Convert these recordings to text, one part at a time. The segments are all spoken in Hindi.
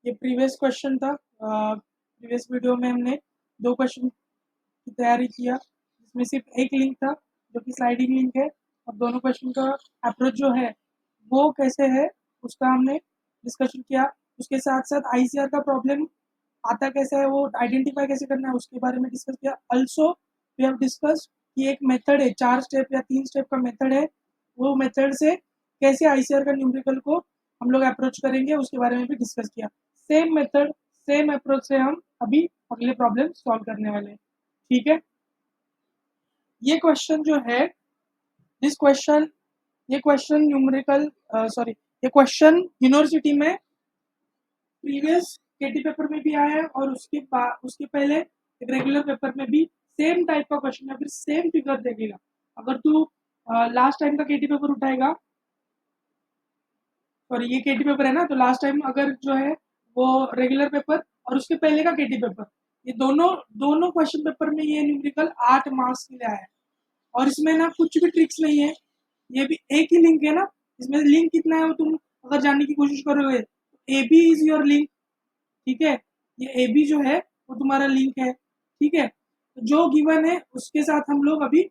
ये प्रीवियस क्वेश्चन था। प्रीवियस वीडियो में हमने 2 क्वेश्चन की तैयारी किया, जिसमें सिर्फ एक लिंक था जो कि स्लाइडिंग लिंक है। अब दोनों क्वेश्चन का अप्रोच जो है वो कैसे है उसका हमने डिस्कशन किया। उसके साथ साथ आईसीआर का प्रॉब्लम आता कैसे है, वो आइडेंटिफाई कैसे करना है, उसके बारे में डिस्कस किया। ऑल्सो वी हैव डिस्कस कि एक मेथड है, 4 स्टेप या 3 स्टेप का मेथड है, वो मेथड से कैसे आईसीआर का न्यूमेरिकल को हम लोग अप्रोच करेंगे उसके बारे में भी डिस्कस किया। सेम मेथड सेम अप्रोच से हम अभी अगले प्रॉब्लम सॉल्व करने वाले हैं। ठीक है, ये क्वेश्चन जो है दिस क्वेश्चन ये क्वेश्चन न्यूमेरिकल सॉरी ये क्वेश्चन यूनिवर्सिटी में प्रीवियस केटी पेपर में भी आया है और उसके पहले एक रेगुलर पेपर में भी सेम टाइप का क्वेश्चन है, फिर सेम फिगर देखेगा। अगर तू लास्ट टाइम का केटी पेपर उठाएगा, सॉरी ये केटी पेपर है ना, तो लास्ट टाइम अगर जो है वो रेगुलर पेपर और उसके पहले का केटी पेपर, ये दोनों दोनों क्वेश्चन पेपर में ये न्यूमेरिकल 8 मार्क्स के लिए आया है। और इसमें ना कुछ भी ट्रिक्स नहीं है, ये भी एक ही लिंक है ना। इसमें लिंक कितना है वो तुम अगर जानने की कोशिश करोगे तो A B is your link. ठीक है, ये ए बी जो है वो तुम्हारा लिंक है। ठीक है, तो जो गिवन है उसके साथ हम लोग अभी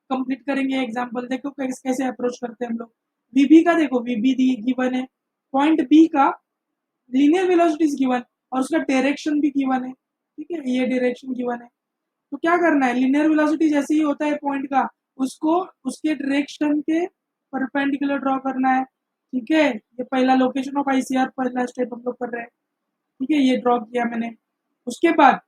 कंप्लीट करेंगे एग्जांपल। देखो कैसे अप्रोच करते हैं हम लोग। वीबी का देखो, वीबी दी गिवन है, पॉइंट बी का लीनियर वेलोसिटी इज गिवन और उसका डायरेक्शन भी गिवन है। ठीक है, ये डायरेक्शन गिवन है। तो क्या करना है, लीनियर वेलोसिटी जैसे ही होता है पॉइंट का, उसको उसके डायरेक्शन के परपेंडिकुलर ड्रॉ करना है। ठीक है, ये पहला लोकेशन ऑफ आईसीआर पहला स्टेप हम लोग कर रहे हैं। ठीक है, ये ड्रॉ किया मैंने। उसके बाद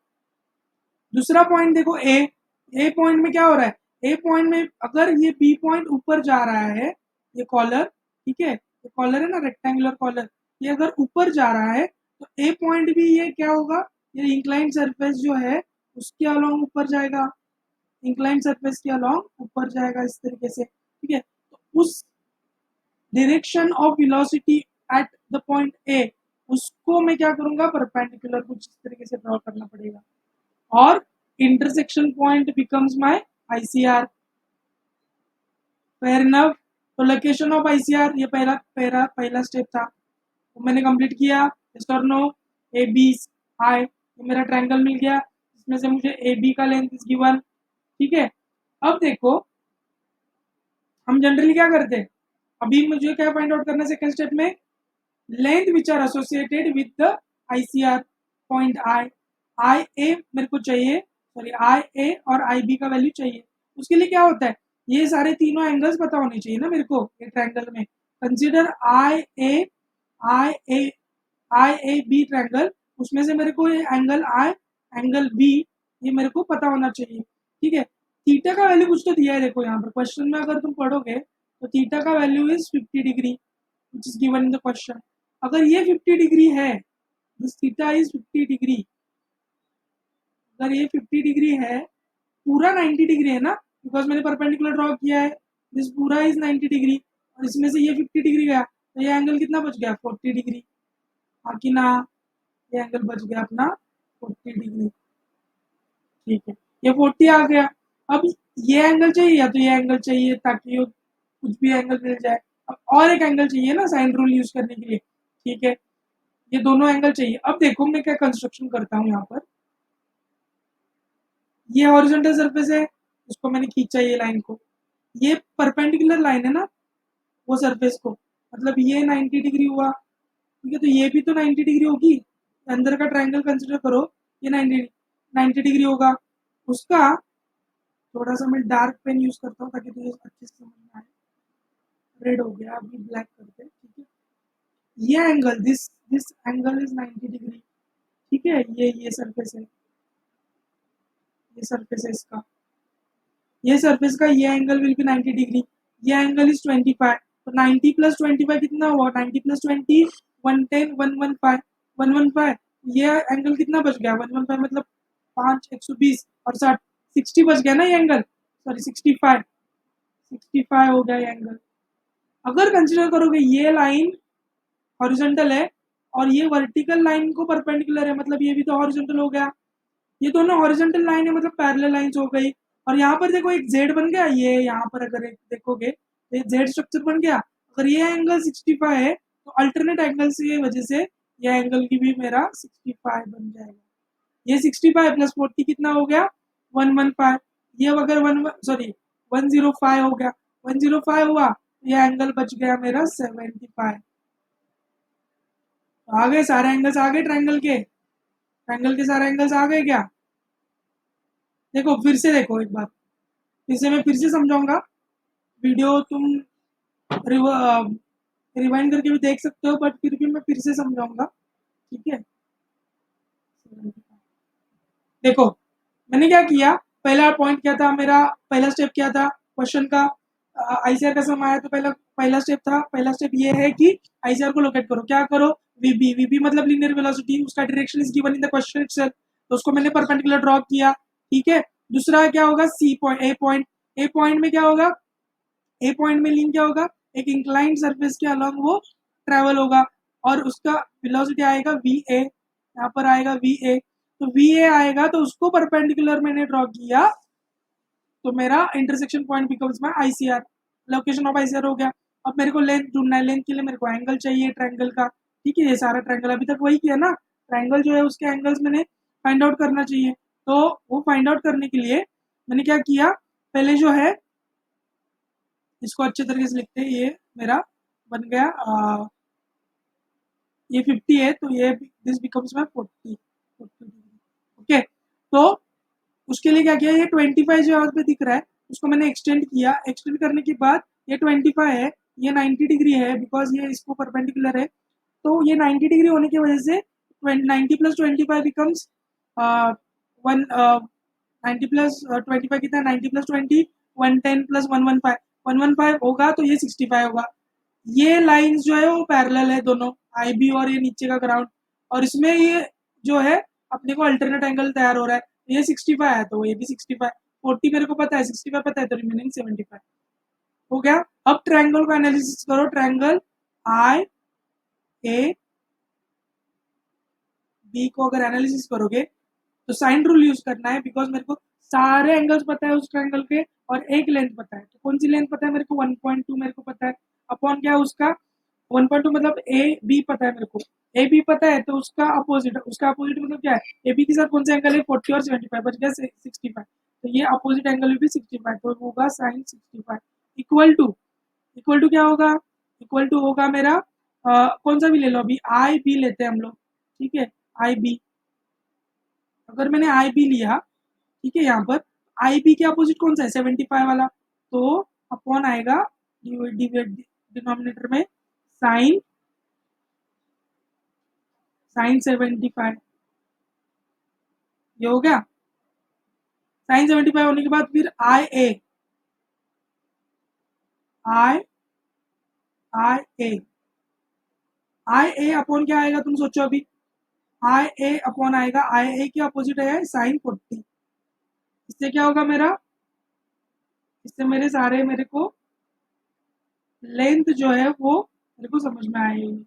दूसरा पॉइंट देखो, ए पॉइंट में क्या हो रहा है, ए पॉइंट में अगर ये बी पॉइंट ऊपर जा रहा है, ये कॉलर, ठीक है, ये कॉलर है ना रेक्टेंगुलर कॉलर, ये अगर ऊपर जा रहा है तो ए पॉइंट भी ये क्या होगा, ये इंक्लाइन सरफेस जो है उसके अलोंग ऊपर जाएगा, इंक्लाइन सरफेस के अलोंग ऊपर जाएगा इस तरीके से। ठीक है, तो उस direction of velocity at the point A, उसको मैं क्या करूंगा, परपेंडिकुलर कुछ इस तरीके से ड्रॉ करना पड़ेगा और intersection point becomes my ICR. Fair enough. तो लोकेशन ऑफ आईसीआर ये पहला पहला पहला स्टेप था, तो मैंने कंप्लीट किया। यस और नो, ए बी आई, ये मेरा ट्रायंगल मिल गया, इसमें से मुझे ए बी का लेंथ इज गिवन। ठीक है, अब देखो हम जनरली क्या करते हैं, अभी मुझे क्या फाइंड आउट करना है सेकंड स्टेप में, length which are associated with the ICR point I. I A मेरे को चाहिए, सॉरी आई ए और आई बी का वैल्यू चाहिए। उसके लिए क्या होता है, ये सारे तीनों एंगल्स पता होने चाहिए ना मेरे को एक ट्रायंगल में। Consider I A I A I A B triangle, उसमें से मेरे को ये एंगल आई एंगल बी ये मेरे को पता होना चाहिए। ठीक है, थीटा का वैल्यू कुछ तो दिया है, देखो यहाँ पर क्वेश्चन में अगर तुम पढ़ोगे तो थीटा का value is 50 degree which is given in the question. अगर ये 50 डिग्री है, दिस थीटा इज 50 डिग्री, अगर ये 50 डिग्री है, पूरा 90 डिग्री है ना, बिकॉज मैंने परपेंडिकुलर ड्रॉ किया है, दिस पूरा इज 90 डिग्री और इसमें से ये 50 डिग्री गया, तो ये एंगल कितना बच गया, 40 डिग्री। बाकी ना, ये एंगल बच गया अपना 40 डिग्री। ठीक है, ये 40 आ गया। अब ये एंगल चाहिए या तो ये एंगल चाहिए ताकि ये कुछ भी एंगल मिल जाए। अब और एक एंगल चाहिए ना साइन रूल यूज करने के लिए। ठीक है, ये दोनों एंगल चाहिए। अब देखो मैं क्या कंस्ट्रक्शन करता हूँ यहाँ पर, ये हॉरिजॉन्टल सरफेस है, उसको मैंने खींचा ये लाइन को, ये परपेंडिकुलर लाइन है ना वो सरफेस को, मतलब ये 90 डिग्री हुआ। ठीक है, तो ये भी तो 90 डिग्री होगी, अंदर का ट्रायंगल कंसिडर करो, ये 90 डिग्री होगा उसका। थोड़ा सा मैं डार्क पेन यूज करता हूँ ताकि तुझे अच्छे से समझ में आए। रेड हो गया, अभी ब्लैक करते हैं। ठीक है, ये angle this this angle is 90 degree. ठीक है, ये सरफेस है, ये सरफेस है इसका, ये सरफेस का ये एंगल विल बी 90 डिग्री, ये एंगल इज 25। तो 90 प्लस 25 कितना हुआ, 90 प्लस 20 110 115 115। ये एंगल कितना बच गया, 115 मतलब 5 120 और 60 60 बच गया ना ये एंगल, सॉरी 65 हो गया ये एंगल। अगर कंसिडर करोगे ये लाइन हॉरिजॉन्टल है और ये वर्टिकल लाइन को परपेंडिकुलर है, मतलब ये भी तो हॉरिजॉन्टल हो गया, ये दोनों हॉरिजॉन्टल लाइन है मतलब पैरेलल लाइंस हो गई। और यहाँ पर देखो एक जेड बन गया, ये यहाँ पर अगर एक देखोगे तो ये जेड स्ट्रक्चर बन गया। अगर ये एंगल 65 है तो अल्टरनेट एंगल्स की वजह से ये एंगल की भी मेरा 65 बन जाएगा। ये 65 प्लस 40 कितना हो गया 115। ये अगर 105 हो गया, 105 हुआ, ये एंगल बच गया मेरा 75। आ गए सारे एंगल्स, आ गए ट्रायंगल के सारे एंगल्स आ गए क्या? देखो फिर से देखो एक बार, फिर से मैं फिर से समझाऊंगा। वीडियो तुम रिवाइंड करके भी देख सकते हो, बट फिर भी मैं फिर से समझाऊंगा, ठीक है? देखो मैंने क्या किया, पहला पॉइंट क्या था मेरा, पहला स्टेप क्या था क्वेश्चन का, आईसीआर का सम आया तो पहला स्टेप ये है कि आईसीआर को लोकेट करो। क्या करो, वीबी मतलब लीनियर वेलोसिटी, उसका direction is given in the question itself, तो उसको मैंने परपेंडिकुलर ड्रॉ किया, ठीक है? दूसरा क्या होगा, सी पॉइंट, ए पॉइंट में क्या होगा, ए पॉइंट में लिंक क्या होगा, एक इंक्लाइंड सरफेस के अलॉन्ग वो ट्रेवल होगा, और उसका वेलोसिटी आएगा वी ए, यहाँ पर आएगा वी ए, तो वी ए आएगा तो उसको परपेंडिकुलर मैंने ड्रॉ किया, तो मेरा intersection point becomes my ICR, location of ICR हो गया। अब मेरे को लेंथ ढूंढना है, लेंथ के लिए मेरे को एंगल चाहिए ट्रायंगल का, ठीक है? ये सारा ट्रायंगल अभी तक वही किया ना, ट्रायंगल जो है उसके एंगल्स मैंने फाइंड आउट करना चाहिए, तो वो फाइंड आउट करने के लिए मैंने क्या किया, पहले जो है इसको अच्छे तरीके से लिखते हैं, ये मेरा बन गया ये 50 है, तो ये this becomes my 40 degree, okay? तो उसके लिए क्या किया, ये 25 जो यहाँ पे दिख रहा है उसको मैंने एक्सटेंड किया, एक्सटेंड करने के बाद ये 25 है, ये 90 डिग्री है, बिकॉज ये इसको परपेंडिकुलर है, तो ये 90 डिग्री होने की वजह से 90 प्लस 25 बिकम्स वन 90 प्लस 25 कितना, 90 प्लस 20 110 प्लस 115, 115 होगा तो ये 65 होगा। ये लाइंस जो है वो पैरेलल है दोनों, आई बी और ये नीचे का ग्राउंड, और इसमें ये जो है अपने को अल्टरनेट एंगल तैयार हो रहा है, ये 65 है तो ये भी 65, 40 मेरे को पता है, 65 पता है, तो रिमेनिंग 75 हो गया। अब ट्रायंगल का एनालिसिस करो, ट्रायंगल आई ए बी को अगर एनालिसिस करोगे तो साइन रूल यूज करना है, बिकॉज मेरे को सारे एंगल्स पता है उस ट्रायंगल के, और एक लेंथ पता है, तो कौन सी लेंथ पता है मेरे को, 1.2 मेरे को पता है, अपॉन क्या है उसका 1.2 मतलब ए बी पता है मेरे को, ए बी पता है तो उसका अपोजिट मतलब क्या है, ए बी के साथ कौन सा एंगल है 40 और 75 बच गया 65, तो ये अपोजिट एंगल भी 65, तो होगा साइन 65 इक्वल टू, क्या होगा, इक्वल टू होगा मेरा कौन सा भी ले लो, अभी आई बी लेते हैं हम लोग, ठीक है? आई बी, अगर मैंने आई बी लिया, ठीक है, यहाँ पर आई बी के अपोजिट कौन सा है 75 वाला, तो अपॉन आएगा डिनोमिनेटर में साइन 75, ये हो गया। साइन 75 होने के बाद फिर आई I A I A upon क्या आएगा तुम सोचो अभी, आई ए अपॉन आएगा, आई ए के अपोजिट है साइन 40, इससे क्या होगा मेरा, इससे मेरे सारे मेरे को लेंथ जो है वो मेरे को समझ में आएगी,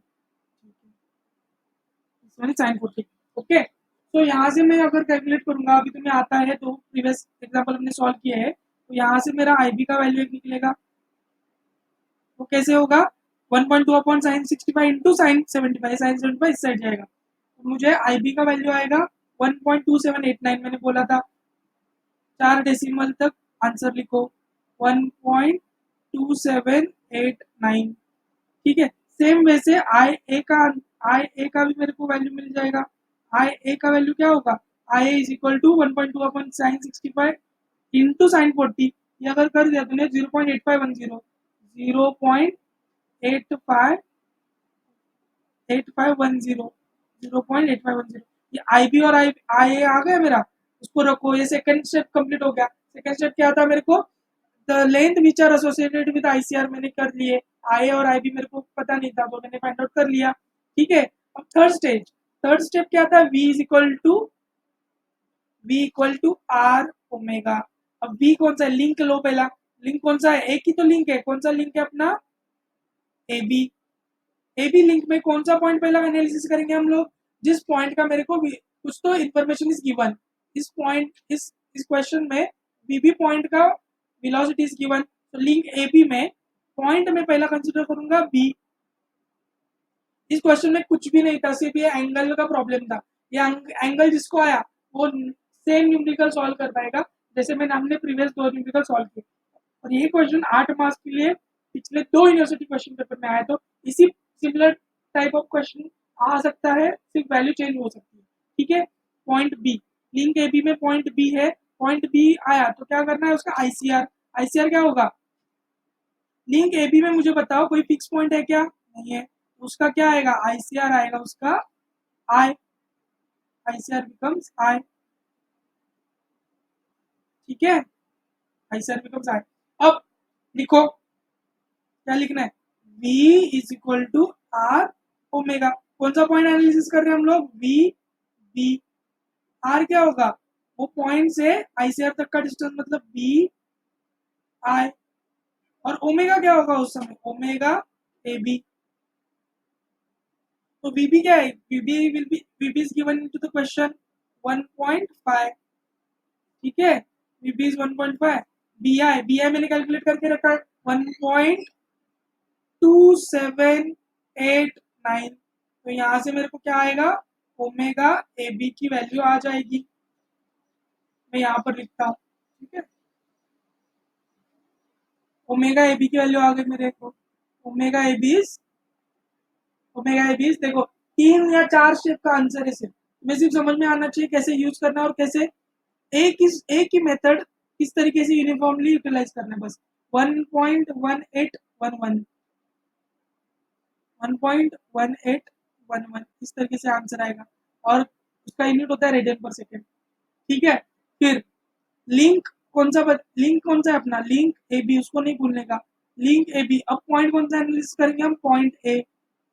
साइन 40, ओके? तो यहाँ से मैं अगर कैलकुलेट करूंगा, अभी तुम्हें आता है तो प्रीवियस एग्जाम्पल हमने सॉल्व किए हैं, तो यहाँ से मेरा आई बी का वैल्यू एक निकलेगा, वो कैसे होगा, 1.2 upon sine 65 into sine 75, sine 75 इस साइड जाएगा, तो मुझे आई बी का वैल्यू आएगा 1.2789, मैंने बोला था 4 डेसिमल तक आंसर लिखो, 1.2789, ठीक है? सेम वैसे आई ए का भी मेरे को वैल्यू मिल जाएगा, आई ए का वैल्यू क्या होगा, I A is equal to 1.2 अपन साइन 65 इंटू साइन 40, ये अगर कर दिया तूने 0.8510, 0.8510, 0.8510, ये आई बी और आई ए आ गया मेरा, उसको रखो, ये सेकंड स्टेप कंप्लीट हो गया। सेकंड स्टेप क्या था मेरे को, the length which are associated with ICR मैंने कर लिए, आई और आई बी मेरे को पता नहीं था तो मैंने फाइंड आउट कर लिया, ठीक है? अब थर्ड स्टेप क्या था, v equal to are omega. अब वी कौन सा है, लिंक लो पहला, लिंक कौन सा है, एक ही तो लिंक है, कौन सा लिंक है अपना, A B, A B link में कौन सा पॉइंट पहला एनालिसिस करेंगे हम लोग, जिस पॉइंट का मेरे को कुछ तो इन्फॉर्मेशन इज गिवन, इस क्वेश्चन में बी पॉइंट का वेलोसिटी इज गिवन, तो लिंक ए बी में पॉइंट में पहला कंसीडर करूंगा बी, इस क्वेश्चन में कुछ भी नहीं था, सिर्फ ये एंगल का प्रॉब्लम था। ये एंगल जिसको आया वो सेम न्यूमेरिकल सॉल्व कर पाएगा जैसे मैंने हमने प्रीवियस 2 न्यूमेरिकल सॉल्व किए। और ये क्वेश्चन 8 मार्क्स के लिए पिछले 2 यूनिवर्सिटी क्वेश्चन पेपर में आया, तो इसी सिमिलर टाइप ऑफ क्वेश्चन आ सकता है, सिर्फ वैल्यू चेंज हो सकती है। ठीक है, point B, link A B में पॉइंट बी है, पॉइंट बी आया तो क्या करना है उसका आईसीआर। आईसीआर क्या होगा, लिंक ए बी में मुझे बताओ कोई फिक्स पॉइंट है क्या, नहीं है, उसका क्या आएगा आईसीआर आएगा उसका आई, आईसीआर बिकम्स आई। ठीक है, आईसीआर बिकम्स आई। अब लिखो क्या लिखना है, v is equal to are omega. कौन सा पॉइंट एनालिसिस कर रहे हैं हम लोग, v b। r क्या होगा, वो पॉइंट से आईसीआर तक का डिस्टेंस मतलब b i। और ओमेगा क्या होगा उस समय, ओमेगा ए बी। तो vb क्या है, vb is given into the question 1.5। ठीक है, vb इज 1.5, bi मैंने कैलकुलेट करके रखा है 1.2789। तो यहाँ से मेरे को क्या आएगा, ओमेगा ए बी की वैल्यू आ जाएगी, मैं यहाँ पर लिखता हूँ। ठीक है, ओमेगा ए बी की वैल्यू आ गई मेरे को, ओमेगा ए बी देखो 3 या 4 स्टेप का आंसर है सिर्फ, तुम्हें सिर्फ समझ में आना चाहिए कैसे यूज करना है और कैसे एक ही मेथड किस तरीके से यूनिफॉर्मली यूटिलाइज करना है बस। 1.1811 1.1811 इस तरीके से आंसर आएगा, और उसका यूनिट होता है रेडियन पर सेकेंड। ठीक है, फिर लिंक कौन सा है अपना, लिंक ए बी, उसको नहीं भूलने का, लिंक ए बी। अब पॉइंट कौन सा एनालिसिस करेंगे हम, पॉइंट ए।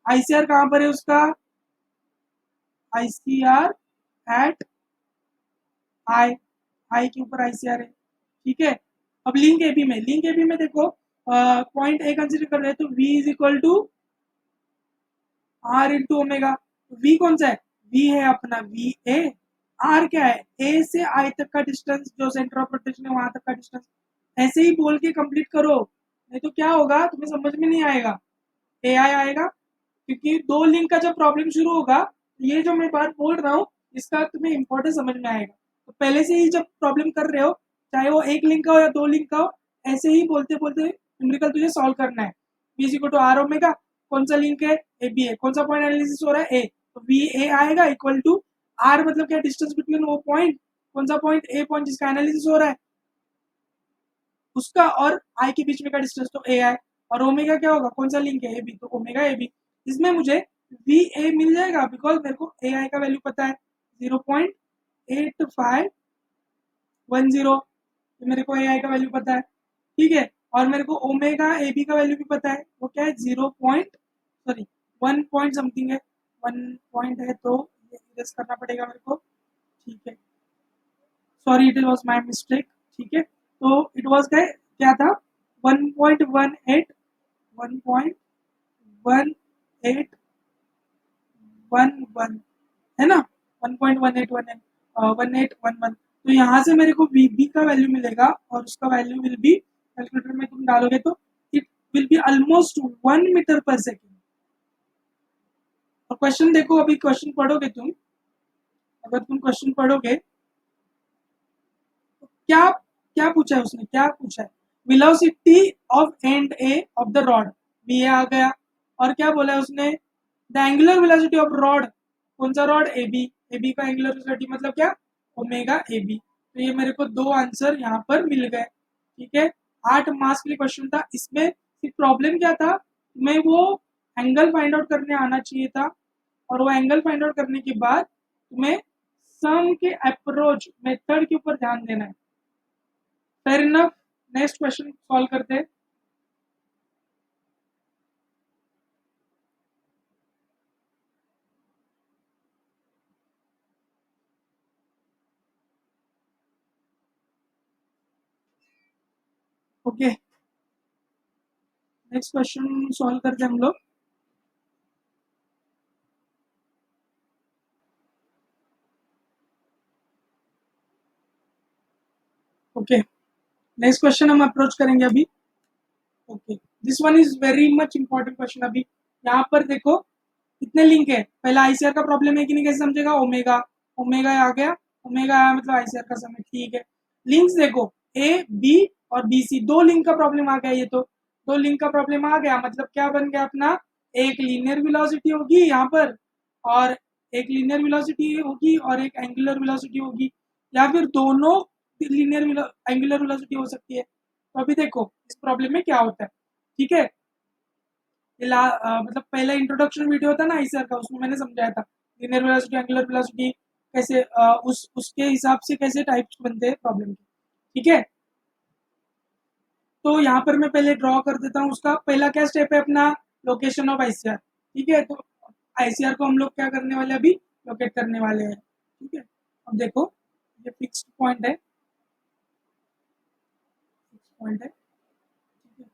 आईसीआर कहाँ पर है उसका, आईसीआर एट आई, आई के ऊपर आईसीआर है। ठीक है, अब लिंक ए बी में, देखो पॉइंट ए कंसिडर कर रहे हैं तो v is equal to r into omega. v कौन सा है, v है अपना वी ए, आर क्या है, ए से आई तक का डिस्टेंस, जो सेंटर ऑफ रोटेशन है वहां तक का डिस्टेंस। ऐसे ही बोल के कंप्लीट करो, नहीं तो क्या होगा तुम्हें समझ में नहीं आएगा, ए आई आएगा। क्योंकि दो लिंक का जब प्रॉब्लम शुरू होगा, ये जो मैं बात बोल रहा हूँ इसका तुम्हें इंपॉर्टेंस समझ में आएगा। तो पहले से ही जब प्रॉब्लम कर रहे हो, चाहे वो एक लिंक का हो या दो लिंक का हो, ऐसे ही बोलते बोलते न्यूमेरिकल तुझे सॉल्व करना है। B is equal to are omega, कौन सा लिंक है, ए बी है, कौन सा पॉइंट एनालिसिस हो रहा है, ए, तो वी ए आएगा इक्वल टू आर, मतलब क्या, डिस्टेंस बिटवीन वो पॉइंट, कौन सा पॉइंट, ए पॉइंट जिसका एनालिसिस हो रहा है उसका, और आई के बीच में का डिस्टेंस तो ए आई। और ओमेगा क्या होगा, कौन सा लिंक है, ए बी, तो ओमेगा ए बी। इसमें मुझे वी ए मिल जाएगा बिकॉज मेरे को ए आई का वैल्यू पता है 0.8510, मेरे को ए आई का वैल्यू पता है। ठीक है, और मेरे को ओमेगा ए बी का वैल्यू भी पता है, वो क्या है 1 पॉइंट समथिंग है, 1 पॉइंट है, तो ये इरेज करना पड़ेगा मेरे को। ठीक है, sorry it was my mistake. ठीक है, तो इट वॉज क्या था, 1.18 1.1811 है ना, 1.1811 तो यहाँ से मेरे को वी बी का वैल्यू मिलेगा, और उसका वैल्यू विल बी, कैलकुलेटर में तुम डालोगे तो it will be almost 1 metre per second. और क्वेश्चन देखो, अभी क्वेश्चन पढ़ोगे तुम, अगर तुम क्वेश्चन पढ़ोगे तो क्या क्या पूछा है उसने, क्या पूछा है, velocity of end A of the rod, B A आ गया, और क्या बोला है उसने, the angular velocity of rod, कौन सा rod, A B, A B का एंगुलर वेलोसिटी मतलब क्या, ओमेगा ए बी। तो ये मेरे को दो आंसर यहाँ पर मिल गए। ठीक है, 8 मार्क्स के लिए क्वेश्चन था, इसमें सिर्फ प्रॉब्लम क्या था, मैं वो एंगल फाइंड आउट करने आना चाहिए था, और वो एंगल फाइंड आउट करने के बाद तुम्हें सम के अप्रोच मेथड के ऊपर ध्यान देना है। Fair enough, next question solve करते हैं। ओके, नेक्स्ट क्वेश्चन सॉल्व करते हैं हम लोग। ओके, नेक्स्ट क्वेश्चन हम अप्रोच करेंगे अभी। Okay, this one is very much important question. अभी यहाँ पर देखो, कितने लिंक है, पहला आईसीआर का प्रॉब्लम है कि नहीं, कैसे समझेगा, ओमेगा, ओमेगा आ गया, ओमेगा आया मतलब आईसीआर का समय, ठीक है। लिंक्स देखो, ए बी और बी सी, दो लिंक का प्रॉब्लम आ गया, ये तो दो लिंक का प्रॉब्लम आ गया, मतलब क्या बन गया अपना, एक लीनियर वेलोसिटी होगी यहाँ पर, और एक लीनियर वेलोसिटी होगी और एक एंगुलर वेलोसिटी होगी, या फिर दोनों लीनियर एंगुलर वेलोसिटी हो सकती है। तो अभी देखो इस प्रॉब्लम में क्या होता है, ठीक है। मतलब पहला इंट्रोडक्शन वीडियो था ना आईसीआर का, उसमें मैंने समझाया था लीनियर वेलोसिटी एंगुलर वेलोसिटी कैसे, उसके हिसाब से कैसे टाइप्स बनते हैं प्रॉब्लम के, ठीक है। तो यहाँ पर मैं पहले ड्रॉ कर देता हूँ, उसका पहला क्या स्टेप है अपना, लोकेशन ऑफ आईसीआर, ठीक है। तो आईसीआर को हम लोग क्या करने वाले हैं अभी, लोकेट करने वाले हैं, ठीक है। अब देखो ये फिक्स्ड पॉइंट है, फिक्स पॉइंट है, ठीक है।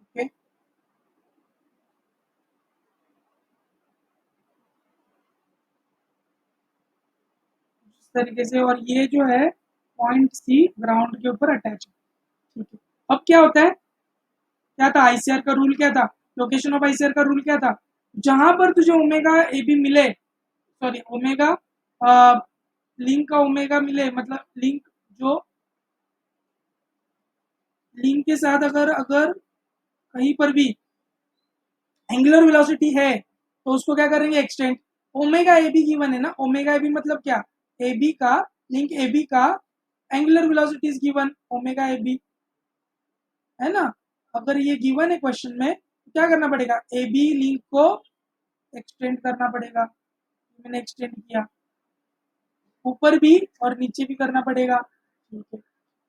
ओके, इस तरीके से, और ये जो है पॉइंट सी ग्राउंड के ऊपर अटैच है, ठीक है। अब क्या होता है, क्या था आईसीआर का रूल, क्या था, लोकेशन ऑफ आईसीआर का रूल क्या था, जहां पर तुझे ओमेगा ए बी मिले, सॉरी ओमेगा लिंक का ओमेगा मिले, मतलब लिंक जो लिंक के साथ अगर अगर कहीं पर भी एंगुलर वेलोसिटी है तो उसको क्या करेंगे, extend. Omega A B given है ना, ओमेगा ए बी मतलब क्या, ए बी का लिंक, ए बी का angular velocity is given omega A B, है ना। अगर ये गिवन है क्वेश्चन में तो क्या करना पड़ेगा, ए बी लिंक को एक्सटेंड करना पड़ेगा, मैंने एक्सटेंड किया, ऊपर भी और नीचे भी करना पड़ेगा, ठीक है।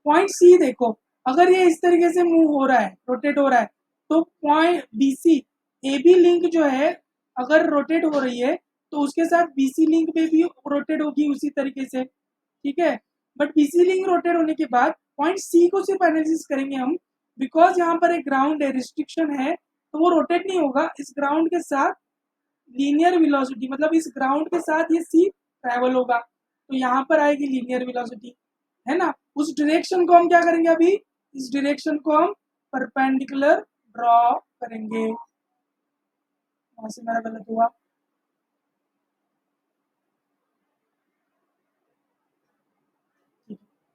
पॉइंट सी देखो, अगर ये इस तरीके से मूव हो रहा है, रोटेट हो रहा है, तो point B C, A B link जो है अगर रोटेट हो रही है तो उसके साथ बीसी लिंक पे भी रोटेट होगी उसी तरीके से, ठीक है। बट बीसी लिंक रोटेट होने के बाद पॉइंट सी को सिर्फ एनालिसिस करेंगे हम, बिकॉज यहाँ पर एक ग्राउंड है, रिस्ट्रिक्शन है, तो वो रोटेट नहीं होगा इस ग्राउंड के साथ, लीनियर वेलोसिटी मतलब इस ग्राउंड के साथ ये सी ट्रैवल होगा, तो यहाँ पर आएगी लीनियर वेलोसिटी, है ना। उस डायरेक्शन को हम क्या करेंगे अभी, इस डायरेक्शन को हम परपेंडिकुलर ड्रॉ करेंगे, वहां से मेरा गलत हुआ,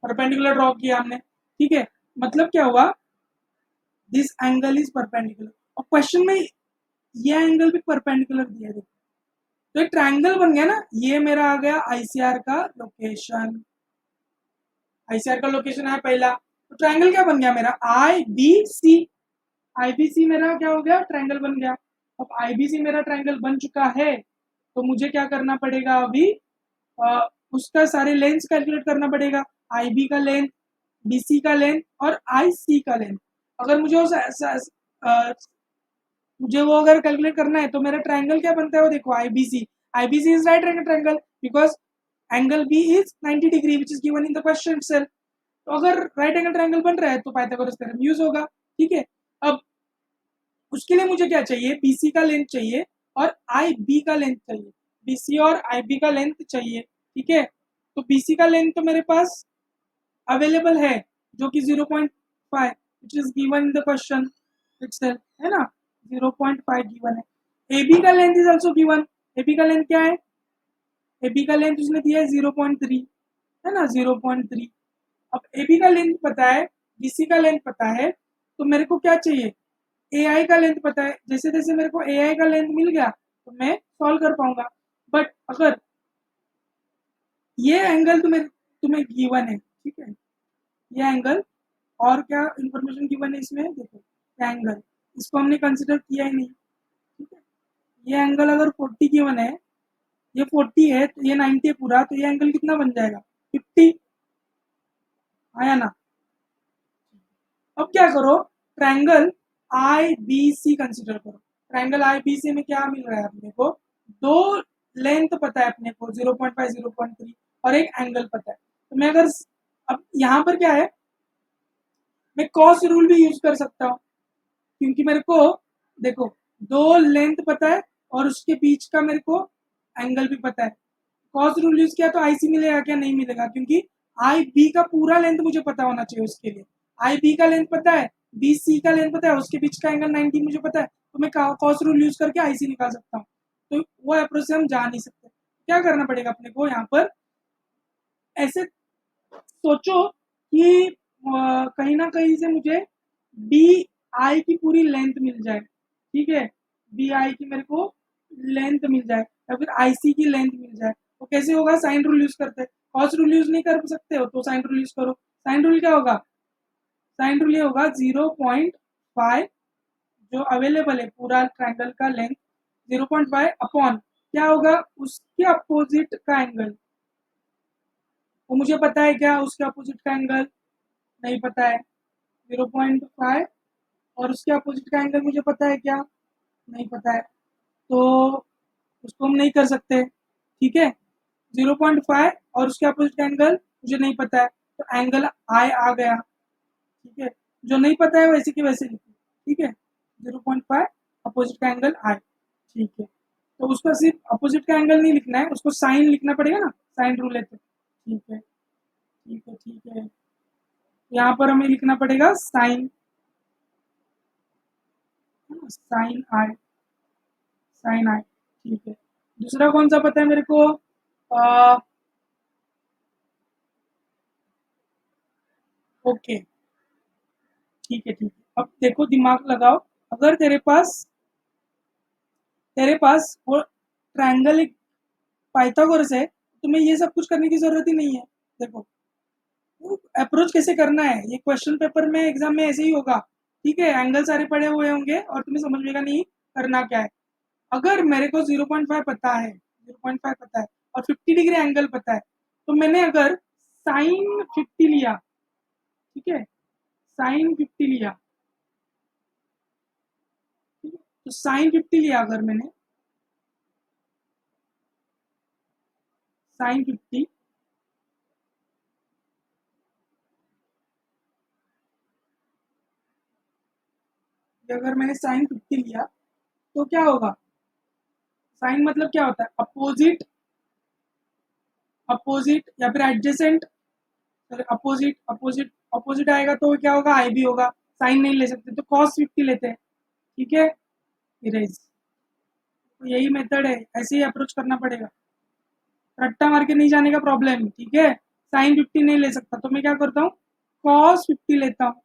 परपेंडिकुलर ड्रॉ किया हमने, ठीक है। मतलब क्या हुआ, दिस एंगल इज परपेंडिकुलर, और क्वेश्चन में ये एंगल भी परपेंडिकुलर दिया है, तो एक ट्रायंगल बन गया ना, ये मेरा आ गया आईसीआर का लोकेशन, आईसीआर का लोकेशन है पहला, तो ट्रायंगल क्या बन गया मेरा, आई बी सी, आई बी सी मेरा क्या हो गया, ट्रायंगल बन गया। अब आई बी सी मेरा ट्रायंगल बन चुका है, तो मुझे क्या करना पड़ेगा अभी, उसका सारे लेंथ कैलकुलेट करना पड़ेगा, आई बी का लेंथ, बी सी का लेंथ और आई सी का लेंथ। अगर मुझे मुझे वो अगर कैलकुलेट करना है तो मेरा ट्रायंगल क्या बनता है, वो देखो I B C is right angle triangle, because angle B is 90 degree which is given in the question itself। तो अगर राइट एंगल ट्रायंगल बन रहा है तो पाइथागोरस थ्योरम यूज होगा, ठीक है। अब उसके लिए मुझे क्या चाहिए, बीसी का लेंथ चाहिए और आई बी का लेंथ चाहिए, बीसी और आई बी का लेंथ चाहिए, ठीक है। तो बीसी का लेंथ तो मेरे पास अवेलेबल है, जो कि 0.5 which is given in the question itself, है ना, 0.5 गिवन है। ए बी का length is also given, A B का लेंथ क्या है, ए बी का लेंथ उसने दिया है 0.3, है ना, 0.3। अब ए बी का लेंथ पता है, बीसी का लेंथ पता है, तो मेरे को क्या चाहिए, ए आई का लेंथ पता है, जैसे जैसे मेरे को ए आई का लेंथ मिल गया तो मैं सॉल्व कर पाऊंगा। बट अगर ये एंगल तुम्हें गिवन है, ठीक है, ये एंगल, और क्या इंफॉर्मेशन गिवन है इसमें, देखो ये एंगल, इसको हमने कंसिडर किया ही नहीं, ठीक है। ये एंगल अगर 40 गिवन है, ये 40 है तो ये 90 है पूरा, तो ये एंगल कितना बन जाएगा, 50, आया ना। अब क्या करो, ट्रायंगल आई बी सी कंसिडर करो, ट्रायंगल आई बी सी में क्या मिल रहा है अपने को, दो लेंथ पता है अपने को 0.5 0.3 और एक एंगल पता है, तो मैं अगर अब यहाँ पर क्या है, मैं कॉस रूल भी यूज कर सकता हूँ, क्योंकि मेरे को देखो दो लेंथ पता है और उसके बीच का मेरे को एंगल भी पता है, कॉस रूल यूज किया तो आईसी मिलेगा क्या, नहीं मिलेगा, क्योंकि आई बी का पूरा लेंथ मुझे पता होना चाहिए उसके लिए। आई बी का लेंथ पता है, बी सी का लेंथ पता है, उसके बीच का एंगल 90 मुझे पता है, तो मैं कॉस रूल यूज करके आई सी निकाल सकता हूँ। तो वो अप्रोच से हम जा नहीं सकते। क्या करना पड़ेगा अपने को यहाँ पर, ऐसे सोचो कि कहीं ना कहीं से मुझे बी आई की पूरी लेंथ मिल जाए, ठीक है, बी आई की मेरे को लेंथ मिल जाए या फिर आई सी की लेंथ मिल जाए। तो कैसे होगा, साइन रूल यूज करते हैं। कॉस रूल यूज नहीं कर सकते हो तो साइन रूल यूज करो। साइन रूल क्या होगा, साइन रूल ये होगा 0.5, जो अवेलेबल है पूरा ट्रायंगल का लेंथ 0.5 अपॉन क्या होगा, उसके अपोजिट का एंगल। वो मुझे पता है क्या, उसके अपोजिट का एंगल नहीं पता है, 0.5, और उसके अपोजिट का एंगल मुझे पता है क्या, नहीं पता है। तो उसको हम नहीं कर सकते, ठीक है। 0.5 और उसके अपोजिट का एंगल मुझे नहीं पता है, तो एंगल आई आ गया, ठीक है। जो नहीं पता है वैसे की वैसे लिखो, ठीक है। 0.5 अपोजिट का एंगल आई, ठीक है। तो उसका सिर्फ अपोजिट का एंगल नहीं लिखना है, उसको साइन लिखना पड़ेगा ना, साइन रूल है तो, ठीक है ठीक है ठीक है। यहाँ पर हमें लिखना पड़ेगा साइन, साइन आई, साइन आई, ठीक है। दूसरा कौन सा पता है मेरे को, ओके, ठीक है ठीक है। अब देखो दिमाग लगाओ, अगर तेरे पास वो ट्रायंगल एक पाइथागोरस है, तुम्हें ये सब कुछ करने की जरूरत ही नहीं है। देखो अप्रोच कैसे करना है, ये क्वेश्चन पेपर में एग्जाम में ऐसे ही होगा, ठीक है। एंगल सारे पड़े हुए होंगे और तुम्हें समझ में नहीं करना क्या है। अगर मेरे को 0.5 पता है, 0.5 पता है और 50 डिग्री एंगल पता है, तो मैंने अगर साइन 50 लिया, ठीक है, साइन 50 लिया, ठीक है? तो साइन 50 लिया अगर मैंने, साइन 50, अगर मैंने साइन 50 लिया तो क्या होगा, साइन मतलब क्या होता है, अपोजिट, अपोजिट या फिर एडजेसेंट, अपोजिट अपोजिट अपोजिट आएगा तो क्या होगा, आई बी होगा। साइन नहीं ले सकते तो कॉस 50 लेते हैं, ठीक है। इरेज, तो यही मेथड है, ऐसे ही अप्रोच करना पड़ेगा। रट्टा मार के नहीं जाने का प्रॉब्लम, ठीक है। साइन 50 नहीं ले सकता तो मैं क्या करता हूँ, कॉस 50 लेता हूँ।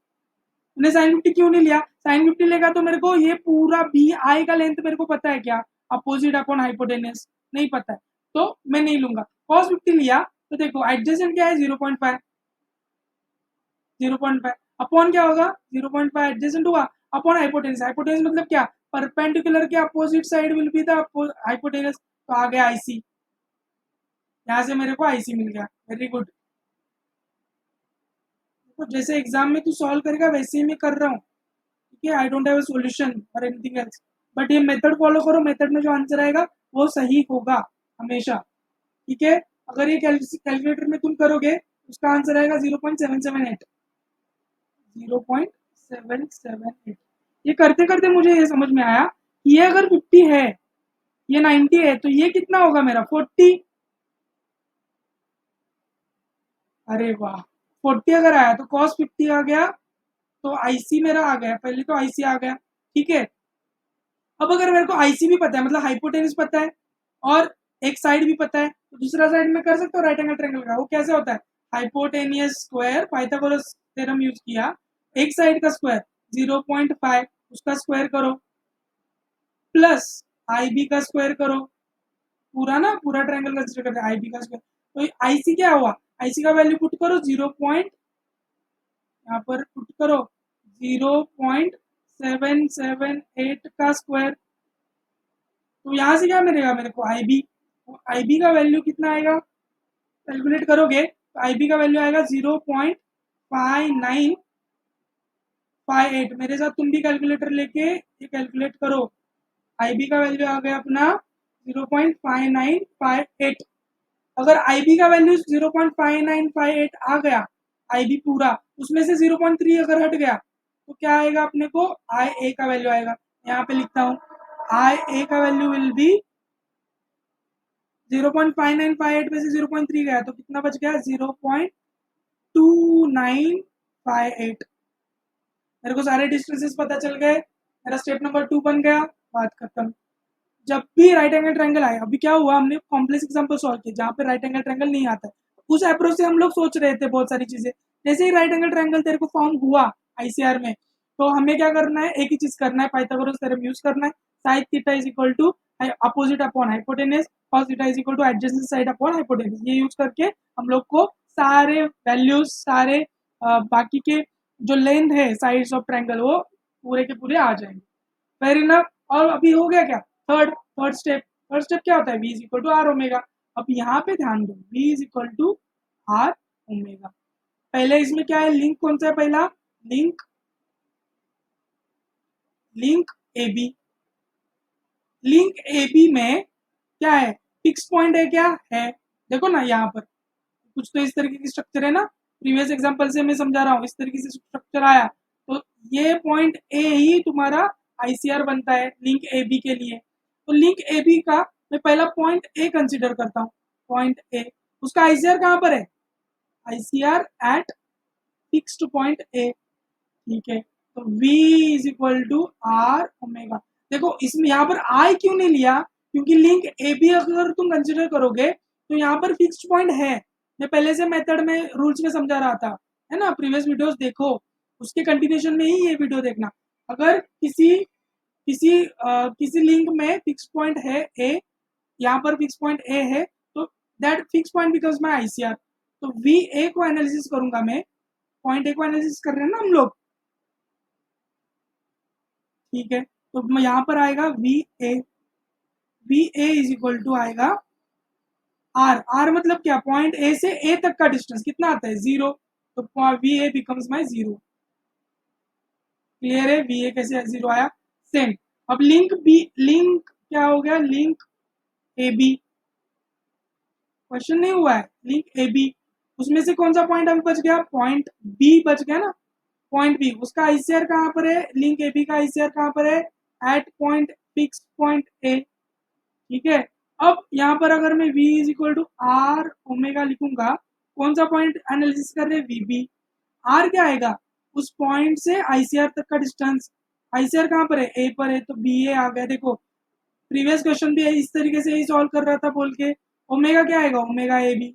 मैंने साइन 50 क्यों नहीं लिया, साइन 50 लेगा तो मेरे को ये पूरा बी आई का लेंथ मेरे को पता है क्या, अपोजिट अपॉन हाइपोटेनस नहीं पता है, तो मैं नहीं लूंगा। कॉस 50 लिया तो देखो एडजेसेंट क्या है, 0.5, 0.5 अपॉन क्या होगा, 0.5 एडजेसेंट हुआ अपॉन हाइपोटेनस। हाइपोटेनस मतलब क्या, परपेंडिकुलर के opposite side will be the hypotenuse, तो आ गया आईसी। यहाँ से मेरे को आईसी मिल गया, वेरी गुड। तो जैसे एग्जाम में तू सॉल्व करेगा वैसे ही मैं कर रहा हूँ, ठीक है। I don't have a solution और एनीथिंग एल्स, बट ये मेथड फॉलो करो, मेथड में जो आंसर आएगा वो सही होगा हमेशा, ठीक है। अगर ये कैलकुलेटर में तुम करोगे उसका आंसर आएगा 0.778, 0.778। ये करते करते मुझे ये समझ में आया कि ये अगर 50 है, ये 90 है, तो ये कितना होगा मेरा 40। अरे वाह, 40 अगर आया तो कॉस 50 आ गया, तो आईसी मेरा आ गया, पहले तो आईसी आ गया, ठीक है। अब अगर मेरे को आईसी भी पता है, मतलब हाइपोटेनस पता है और एक साइड भी पता है, तो दूसरा साइड में कर सकता हूँ राइट एंगल ट्रायंगल का। वो कैसे होता है, hypotenuse square, Pythagoras theorem use किया, एक साइड का स्क्वायर 0.5, उसका स्क्वायर करो, प्लस आई बी का स्क्वायर करो, पूरा ना पूरा ट्रायंगल कंसिडर करते हैं, आई बी का स्क्वायर। तो आईसी क्या हुआ, आईसी का वैल्यू पुट करो 0 पॉइंट, यहाँ पर पुट करो 0.778 का स्क्वायर। तो यहाँ से क्या मिलेगा मेरे को, आई बी, तो आई बी का वैल्यू कितना आएगा, कैलकुलेट करोगे तो आई बी का वैल्यू आएगा 0.5958। मेरे साथ तुम भी कैलकुलेटर लेके ये कैलकुलेट करो। आई बी का वैल्यू आ गया अपना 0.5958। अगर आई बी का वैल्यू 0.5958 आ गया, आई बी पूरा, उसमें से 0.3 अगर हट गया तो क्या आएगा अपने को, आई ए का वैल्यू आएगा। यहाँ पे लिखता हूँ, आई ए का वैल्यू विल बी 0.5958 में से 0.3 गया तो कितना बच गया, 0. 2958। मेरे को सारे डिस्टेंसेस पता चल गए, मेरा स्टेप नंबर 2 बन गया, बात खत्म। जब भी राइट एंगल ट्रायंगल आए, अभी क्या हुआ, हमने कॉम्प्लेक्स एग्जांपल सॉल्व किया जहाँ पे राइट एंगल ट्रायंगल नहीं आता है, उस अप्रोच से हम लोग सोच रहे थे बहुत सारी चीजें। जैसे ही राइट एंगल ट्रायंगल तेरे को फॉर्म हुआ आईसीआर में, तो हमें क्या करना है, एक ही चीज करना है, पाइथागोरस थ्योरम यूज करना है। Sine theta is equal to opposite upon hypotenuse, cos theta is equal to adjacent side upon hypotenuse. ये यूज करके हम लोग को सारे वैल्यूज, सारे बाकी के जो लेंथ है साइड्स ऑफ ट्रायंगल, वो पूरे के पूरे आ जाएंगे। Fair enough. और अभी हो गया क्या, थर्ड स्टेप। थर्ड स्टेप क्या होता है, v is equal to are omega. अब यहाँ पे ध्यान दो, v is equal to are omega. पहले इसमें क्या है, लिंक कौन सा है, पहला link, link A B. Link A B में क्या है, फिक्स पॉइंट है, क्या है, देखो ना यहाँ पर कुछ तो इस तरीके की स्ट्रक्चर है ना, प्रीवियस एग्जांपल से मैं समझा रहा हूँ, इस तरीके से स्ट्रक्चर आया, तो ये पॉइंट ए ही तुम्हारा आईसीआर बनता है लिंक ए बी के लिए। तो लिंक ए बी का मैं पहला पॉइंट ए कंसिडर करता हूँ, पॉइंट ए, उसका आईसीआर कहाँ पर है, ICR at fixed point A, ठीक है। तो v is equal to are omega. देखो इसमें यहाँ पर आई क्यों नहीं लिया, क्योंकि लिंक ए बी अगर तुम कंसिडर करोगे तो यहाँ पर फिक्स्ड पॉइंट है। मैं पहले से मेथड में रूल्स में समझा रहा था, है ना, प्रीवियस वीडियोस देखो, उसके कंटिन्यूशन में ही ये वीडियो देखना। अगर किसी लिंक में फिक्स पॉइंट है ए, यहाँ पर फिक्स पॉइंट ए है, तो that fix point becomes my ICR. तो वी ए को एनालिसिस करूंगा मैं, पॉइंट ए को एनालिसिस कर रहे हैं ना हम लोग, ठीक है। तो यहाँ पर आएगा V A is equal to आएगा आर मतलब क्या, पॉइंट ए से ए तक का डिस्टेंस कितना आता है, 0। तो V A becomes my 0। Clear है, वी ए कैसे 0 आया, सेम। अब लिंक बी, लिंक क्या हो गया, लिंक ए बी, क्वेश्चन नहीं हुआ है, लिंक ए बी, उसमें से कौन सा पॉइंट अभी बच गया, पॉइंट बी बच गया ना, पॉइंट बी, उसका आईसीआर कहाँ पर है, लिंक ए बी का आईसीआर कहाँ पर है, at point fix point A, ठीक है। अब यहाँ पर अगर मैं v is equal to are omega लिखूंगा, कौन सा पॉइंट एनालिसिस कर रहे हैं, वी बी। आर क्या आएगा, उस पॉइंट से आईसीआर तक का डिस्टेंस, आईसीआर कहाँ पर है, ए पर है, तो बी ए आ गया। देखो प्रीवियस क्वेश्चन भी इस तरीके से ही सॉल्व कर रहा था बोल के। ओमेगा क्या आएगा, ओमेगा ए बी,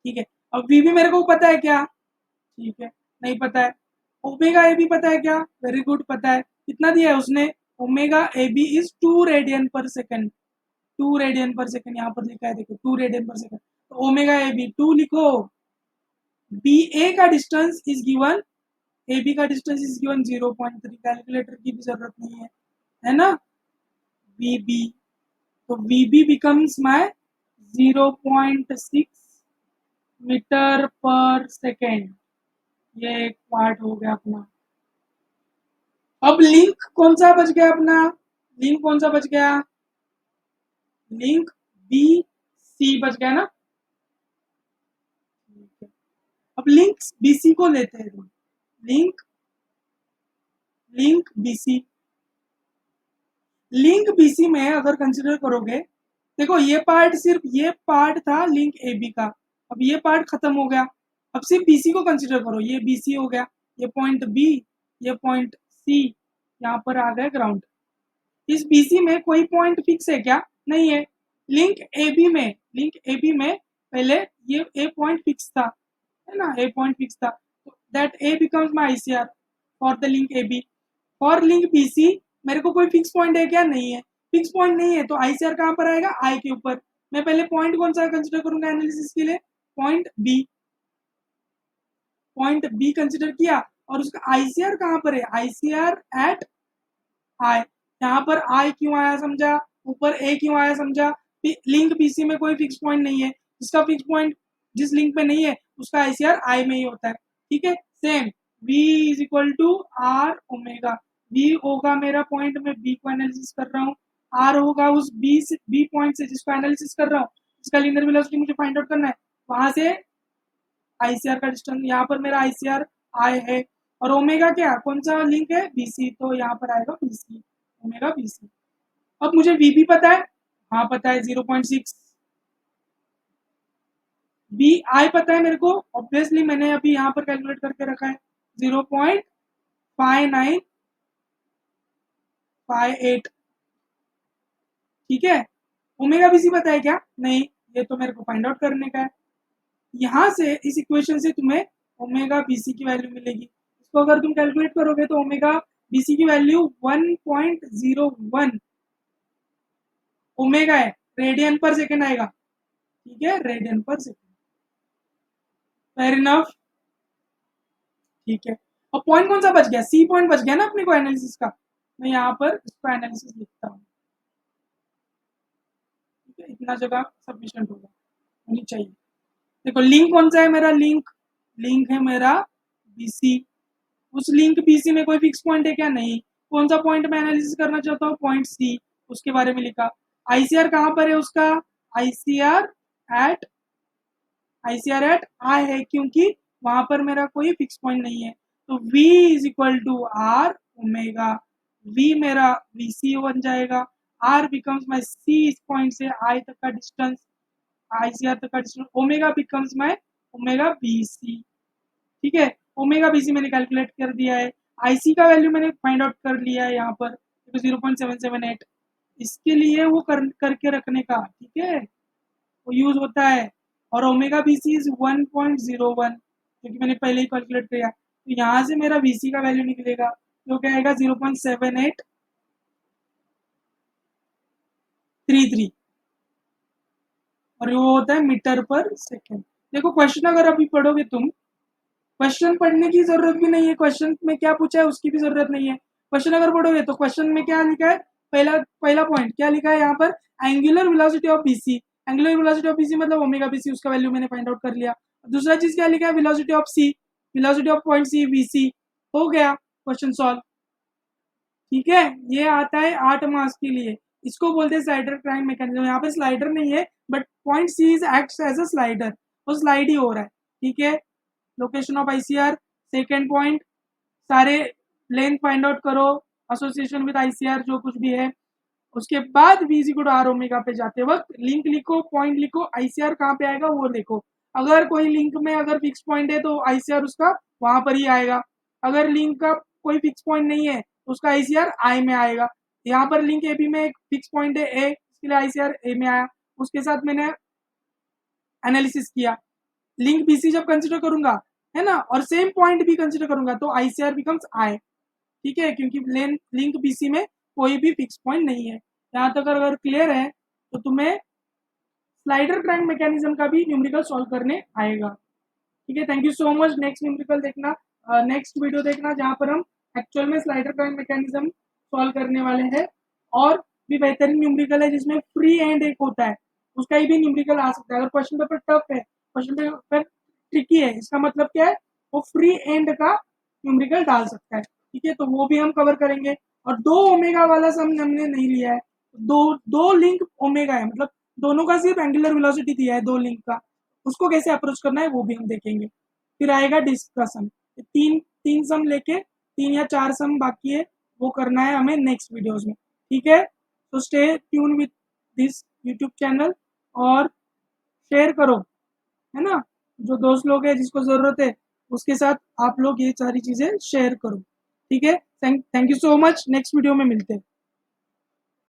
ठीक है। अब वी बी मेरे को पता है क्या, ठीक है, नहीं पता है। ओमेगा ए बी पता है क्या, वेरी गुड, पता है। कितना दिया है उसने, omega A B is 2 radian per second, 2 radian per second यहाँ पर लिखा है, देखो 2 रेडियन पर सेकेंड। तो ओमेगा ए बी 2 लिखो, बी ए का distance is given, A B का डिस्टेंस इज गिवन 0.3, कैलकुलेटर की भी जरूरत नहीं है ना, वी बी। तो V B becomes my 0.6 metre per second, ये एक पार्ट हो गया अपना। अब लिंक कौन सा बच गया अपना, लिंक कौन सा बच गया, लिंक बी सी बच गया ना। अब लिंक बीसी को लेते हैं, link link BC, link BC में अगर कंसिडर करोगे, देखो ये पार्ट, सिर्फ ये पार्ट था लिंक ए बी का, अब ये पार्ट खत्म हो गया। अब सिर्फ बीसी को कंसिडर करो, ये बीसी हो गया, ये पॉइंट बी, ये पॉइंट सी, यहाँ पर आ गया ग्राउंड। इस बीसी में कोई पॉइंट फिक्स है क्या, नहीं है। लिंक ए बी में, लिंक ए बी में पहले ये ए पॉइंट फिक्स था, है ना, ए पॉइंट फिक्स था, तो that A becomes my ICR for the link A B. For link BC मेरे को कोई फिक्स पॉइंट है क्या, नहीं है, फिक्स पॉइंट नहीं है, तो आईसीआर कहाँ पर आएगा, आई के ऊपर। मैं पहले पॉइंट कौन सा कंसिडर करूंगा एनालिसिस के लिए, point B, point B consider किया, और उसका आईसीआर कहाँ पर है, आईसीआर एट आई। यहाँ पर आई क्यों आया समझा, ऊपर ए क्यों आया समझा, लिंक बीसी में कोई फिक्स पॉइंट नहीं है, जिसका फिक्स पॉइंट जिस लिंक पे नहीं है उसका आईसीआर आई में ही होता है, ठीक है। Same v is equal to are omega, v होगा मेरा पॉइंट में बी को एनालिसिस कर रहा हूँ, आर होगा उस बी पॉइंट से जिसको एनालिसिस कर रहा हूँ, जिसका लीनियर वेलोसिटी मुझे फाइंड आउट करना है, वहां से आईसीआर का डिस्टेंस, यहाँ पर मेरा आईसीआर आई है, और ओमेगा क्या, कौन सा लिंक है, बीसी, तो यहाँ पर आएगा बीसी, ओमेगा बीसी। अब मुझे वी भी पता है, हाँ पता है 0.6, बी आई पता है मेरे को, ऑब्वियसली मैंने अभी यहाँ पर कैलकुलेट करके रखा है 0.5958, ठीक है। ओमेगा बीसी पता है क्या? नहीं, ये तो मेरे को फाइंड आउट करने का है। यहाँ से इस इक्वेशन से तुम्हें ओमेगा बीसी की वैल्यू मिलेगी। इसको अगर तुम कैलकुलेट करोगे तो ओमेगा बीसी की वैल्यू 1.01 ओमेगा है, रेडियन पर सेकेंड आएगा, ठीक है, radian per second. Fair enough, ठीक है। और पॉइंट कौन सा बच गया? सी पॉइंट बच गया ना अपने को एनालिसिस का। मैं यहाँ पर इसका एनालिसिस लिखता हूँ, ठीक है, इतना जगह सफिशिएंट होगा, होनी चाहिए। देखो लिंक कौन सा है मेरा, लिंक लिंक है मेरा बीसी। उस लिंक बीसी में कोई फिक्स पॉइंट है क्या? नहीं। कौन सा पॉइंट मैं एनालिसिस करना चाहता हूँ? पॉइंट सी, उसके बारे में लिखा। आईसीआर कहाँ पर है उसका? आईसीआर एट आई है, क्योंकि वहां पर मेरा कोई फिक्स पॉइंट नहीं है। तो V is equal to are omega, V मेरा VC बन जाएगा, R बिकम्स माई C, इस पॉइंट से I तक का डिस्टेंस, आईसीआर तक का distance, omega becomes my omega BC, ठीक है। ओमेगा बीसी मैंने कैलकुलेट कर दिया है, आईसी का वैल्यू मैंने फाइंड आउट कर लिया है यहाँ पर, तो 0.778 इसके लिए वो करके रखने का, ठीक है, वो यूज होता है। और ओमेगा बीसी इज 1.01, जो कि मैंने पहले ही कैलकुलेट किया। तो यहाँ से मेरा बीसी का वैल्यू निकलेगा, जो क्या आएगा 0.7833, और वो होता है मीटर पर सेकेंड। देखो क्वेश्चन अगर अभी पढ़ोगे तुम, क्वेश्चन पढ़ने की जरूरत भी नहीं है, क्वेश्चन में क्या पूछा है उसकी भी जरूरत नहीं है। क्वेश्चन अगर पढ़ोगे तो क्वेश्चन में क्या लिखा है, पहला पहला पॉइंट क्या लिखा है यहाँ पर, angular velocity of BC. Angular velocity of BC मतलब ओमेगा बीसी, उसका वैल्यू मैंने फाइंड आउट कर लिया। दूसरा चीज क्या लिखा है, velocity of C, velocity of point C BC. हो गया क्वेश्चन सॉल्व, ठीक है। ये आता है 8 मार्क्स के लिए, इसको बोलते हैं स्लाइडर क्राइम मैकेनिज्म। यहाँ पे स्लाइडर नहीं है, but point C is act as a slider, वो स्लाइड ही हो रहा है, ठीक है। Location of ICR, second point, सारे लेंथ फाइंड आउट करो, एसोसिएशन विद आईसीआर जो कुछ भी है। उसके बाद V is equal to are omega पे जाते वक्त लिंक लिखो, पॉइंट लिखो, आईसीआर कहाँ पे आएगा वो देखो। अगर कोई लिंक में अगर फिक्स पॉइंट है तो आईसीआर उसका वहां पर ही आएगा। अगर लिंक का कोई फिक्स पॉइंट नहीं है तो उसका आईसीआर आई में आएगा। यहाँ पर लिंक ए बी में एक फिक्स पॉइंट है ए, इसके लिए आईसीआर ए में आया, उसके साथ मैंने एनालिसिस किया। लिंक बीसी जब कंसिडर करूंगा, है ना, और सेम पॉइंट भी कंसिडर करूंगा तो आईसीआर बिकम्स आई, ठीक है, क्योंकि लिंक बीसी में कोई भी फिक्स पॉइंट नहीं है। यहाँ तक अगर क्लियर है तो तुम्हें स्लाइडर क्रैंक मैकेनिज्म का भी न्यूमेरिकल सॉल्व करने आएगा, ठीक है। Thank you so much. Next numerical देखना, नेक्स्ट वीडियो देखना, जहाँ पर हम एक्चुअल में स्लाइडर क्रैंक मैकेनिज्म सॉल्व करने वाले हैं। और भी बेहतरीन न्यूमेरिकल है जिसमें फ्री एंड एक होता है, उसका ही भी न्यूमेरिकल आ सकता है। अगर क्वेश्चन पेपर टफ है, क्वेश्चन पेपर ट्रिकी है, इसका मतलब क्या है, वो फ्री एंड का न्यूमेरिकल डाल सकता है, ठीक है, तो वो भी हम कवर करेंगे। और दो ओमेगा वाला सम हमने नहीं लिया है, दो दो लिंक ओमेगा है, मतलब दोनों का सिर्फ एंगुलर वेलोसिटी दिया है दो लिंक का, उसको कैसे अप्रोच करना है वो भी हम देखेंगे। फिर आएगा डिस्कशन, तीन तीन सम लेके, 3 या 4 सम बाकी है, वो करना है हमें नेक्स्ट वीडियोस में, ठीक है। तो stay tune with this YouTube channel और शेयर करो, है ना, जो दोस्त लोग हैं जिसको जरूरत है उसके साथ आप लोग ये सारी चीजें शेयर करो, ठीक है। Thank you so much, next video में मिलते हैं।